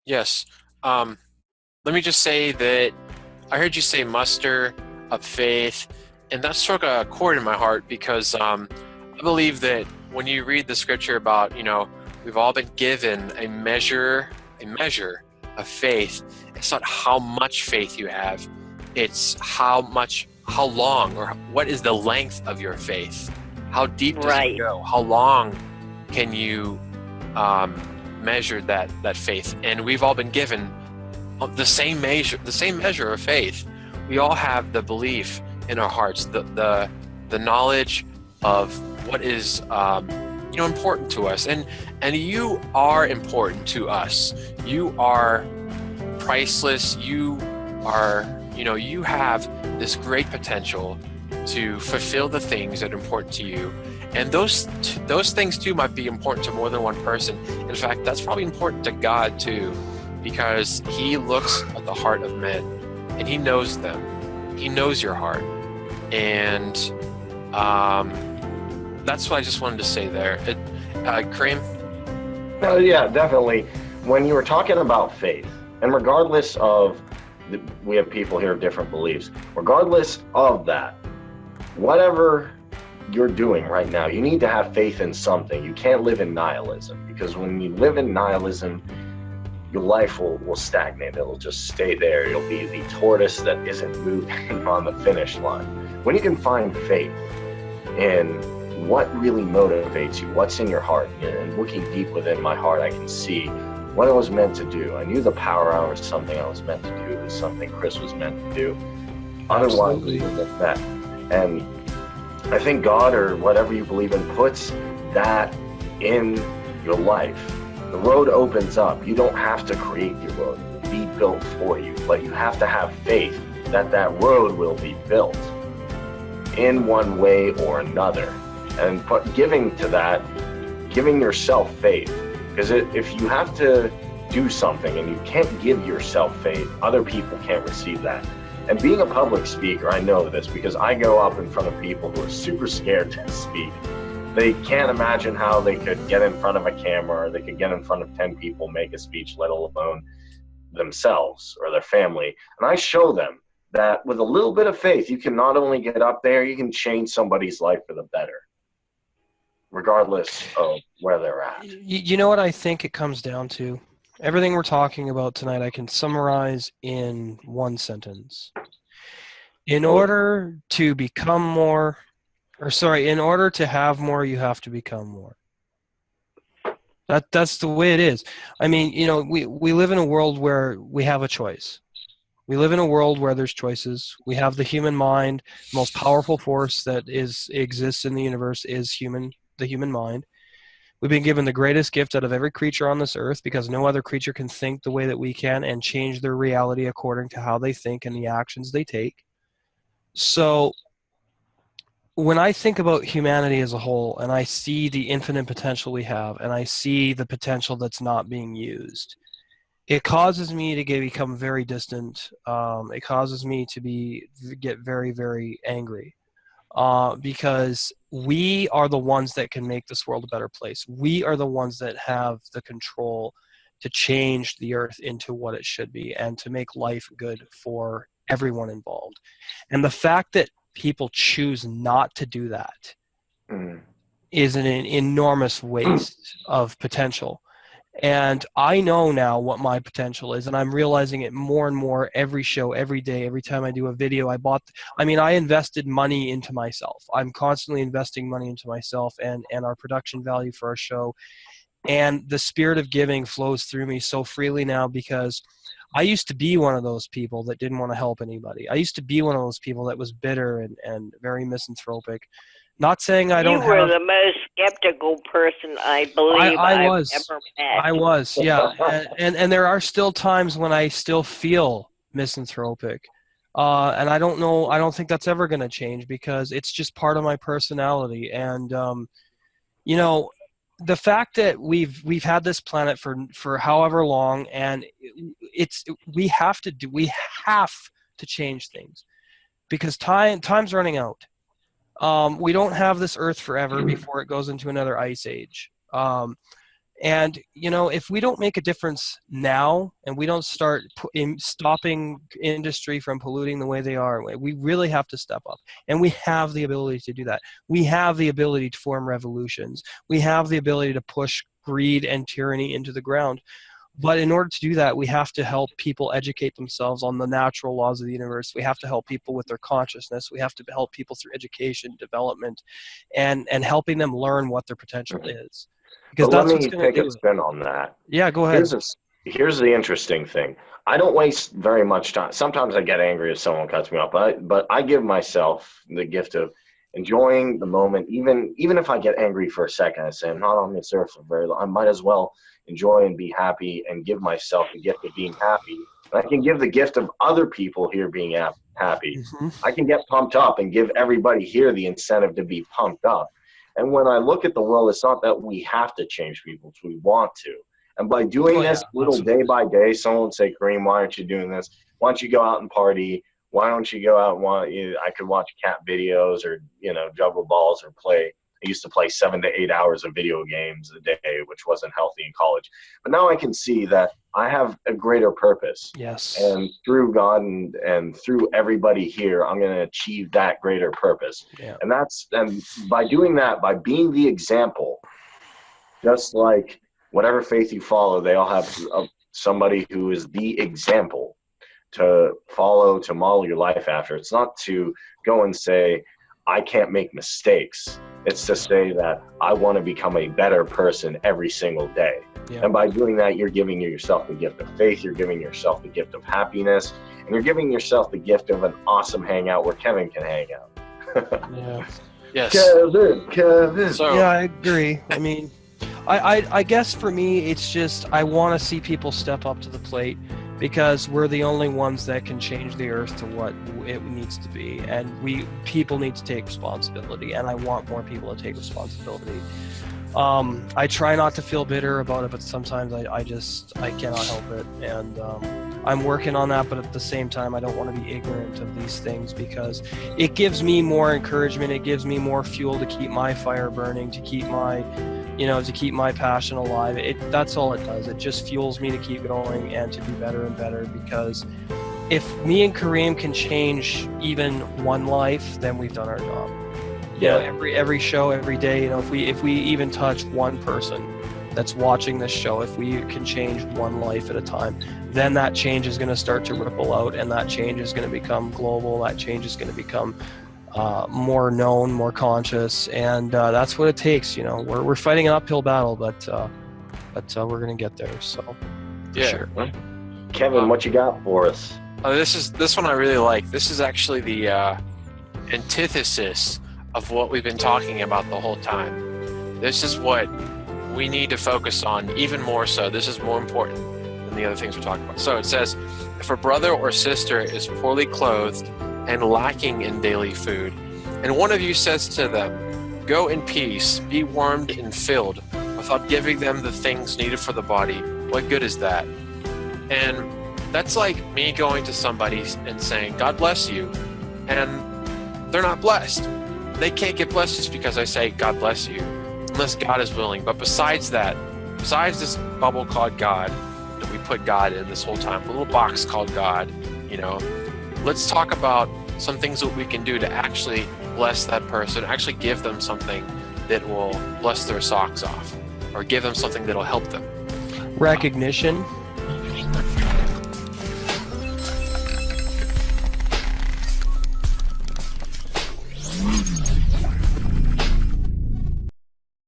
Yes. Let me just say that I heard you say muster of faith, and that struck a chord in my heart because I believe that when you read the scripture about, we've all been given a measure of faith. It's not how much faith you have, it's how long, or what is the length of your faith? How deep does it go? How long can you measure that faith? And we've all been given the same measure of faith. We all have the belief in our hearts, the knowledge of what is important to us, and you are important to us. You are priceless. You are, you have this great potential to fulfill the things that are important to you. And those things too might be important to more than one person. In fact, that's probably important to God too, because he looks at the heart of men and he knows them. He knows your heart. And that's what I just wanted to say there. Kareem? Yeah, definitely. When you were talking about faith, and regardless of, we have people here of different beliefs, regardless of that, whatever you're doing right now, you need to have faith in something. You can't live in nihilism, because when you live in nihilism, your life will stagnate. It'll just stay there. You'll be the tortoise that isn't moving on the finish line. When you can find faith in what really motivates you, what's in your heart, and looking deep within my heart, I can see what I was meant to do. I knew the power hour was something I was meant to do. It was something Chris was meant to do. Otherwise, we wouldn't have met. And I think God, or whatever you believe in, puts that in your life. The road opens up. You don't have to create your road. It will be built for you. But you have to have faith that road will be built in one way or another. And giving to that, giving yourself faith. Because if you have to do something and you can't give yourself faith, other people can't receive that. And being a public speaker, I know this because I go up in front of people who are super scared to speak. They can't imagine how they could get in front of a camera, or they could get in front of 10 people, make a speech, let alone themselves or their family. And I show them that with a little bit of faith, you can not only get up there, you can change somebody's life for the better, regardless of where they're at. You know what I think it comes down to? Everything we're talking about tonight, I can summarize in one sentence. In order to become more, in order to have more, you have to become more. That's the way it is. I mean, we live in a world where we have a choice. We live in a world where there's choices. We have the human mind. The most powerful force that exists in the universe is the human mind. We've been given the greatest gift out of every creature on this earth, because no other creature can think the way that we can and change their reality according to how they think and the actions they take. So when I think about humanity as a whole, and I see the infinite potential we have, and I see the potential that's not being used, it causes me to become very distant. It causes me to get very, very angry. Because we are the ones that can make this world a better place. We are the ones that have the control to change the earth into what it should be and to make life good for everyone involved. And the fact that people choose not to do that is an enormous waste of potential. And I know now what my potential is, and I'm realizing it more and more every show, every day, every time I do a video. I invested money into myself. I'm constantly investing money into myself and our production value for our show. And the spirit of giving flows through me so freely now, because I used to be one of those people that didn't want to help anybody. I used to be one of those people that was bitter and very misanthropic. Not saying I don't have... You were the most skeptical person I believe I've ever met. I was, yeah. And there are still times when I still feel misanthropic. And I don't know, I don't think that's ever going to change, because it's just part of my personality. And, the fact that we've had this planet for however long, and we have to to change things, because time's running out. We don't have this earth forever before it goes into another ice age. And, if we don't make a difference now and we don't start stopping industry from polluting the way they are, we really have to step up. And we have the ability to do that. We have the ability to form revolutions. We have the ability to push greed and tyranny into the ground. But in order to do that, we have to help people educate themselves on the natural laws of the universe. We have to help people with their consciousness. We have to help people through education, development, and helping them learn what their potential is. Because but that's let me take a spin on that. Yeah, go ahead. Here's the interesting thing. I don't waste very much time. Sometimes I get angry if someone cuts me off, but I give myself the gift of enjoying the moment. Even if I get angry for a second, I say, I'm not on this earth for very long. I might as well enjoy and be happy and give myself the gift of being happy. And I can give the gift of other people here being happy. Mm-hmm. I can get pumped up and give everybody here the incentive to be pumped up. And when I look at the world, it's not that we have to change people, it's we want to. And by doing this little day by day, someone would say, Kareem, why aren't you doing this? Why don't you go out and party? Why don't you go out and I could watch cat videos or, juggle balls or play. I used to play 7 to 8 hours of video games a day, which wasn't healthy in college. But now I can see that I have a greater purpose. Yes. And through God and through everybody here, I'm going to achieve that greater purpose. Yeah. And by doing that, by being the example, just like whatever faith you follow, they all have somebody who is the example to follow, to model your life after. It's not to go and say, I can't make mistakes. It's to say that I want to become a better person every single day. Yeah. And by doing that, you're giving yourself the gift of faith, you're giving yourself the gift of happiness, and you're giving yourself the gift of an awesome hangout where Kevin can hang out. Yeah. Yes. Kevin. So, yeah, I agree. I mean, I guess for me, it's just I want to see people step up to the plate, because we're the only ones that can change the earth to what it needs to be, and people need to take responsibility, and I want more people to take responsibility. I try not to feel bitter about it, but sometimes I cannot help it, and I'm working on that. But at the same time, I don't want to be ignorant of these things, because it gives me more encouragement, it gives me more fuel to keep my fire burning, to keep my passion alive. That's all it does. It just fuels me to keep going and to be better and better, because if me and Kareem can change even one life, then we've done our job. Yeah. Every show, every day, if we even touch one person that's watching this show, if we can change one life at a time, then that change is going to start to ripple out, and that change is going to become global. That change is going to become more known, more conscious, and that's what it takes. We're fighting an uphill battle, but we're gonna get there. So, yeah. Sure. Kevin, what you got for us? This one I really like. This is actually the antithesis of what we've been talking about the whole time. This is what we need to focus on even more so. This is more important than the other things we're talking about. So it says, if a brother or sister is poorly clothed and lacking in daily food, and one of you says to them, go in peace, be warmed and filled, without giving them the things needed for the body, what good is that? And that's like me going to somebody and saying, God bless you, and they're not blessed. They can't get blessed just because I say, God bless you, unless God is willing. But besides this bubble called God, that we put God in this whole time, a little box called God, let's talk about some things that we can do to actually bless that person, actually give them something that will bless their socks off, or give them something that'll help them. Recognition.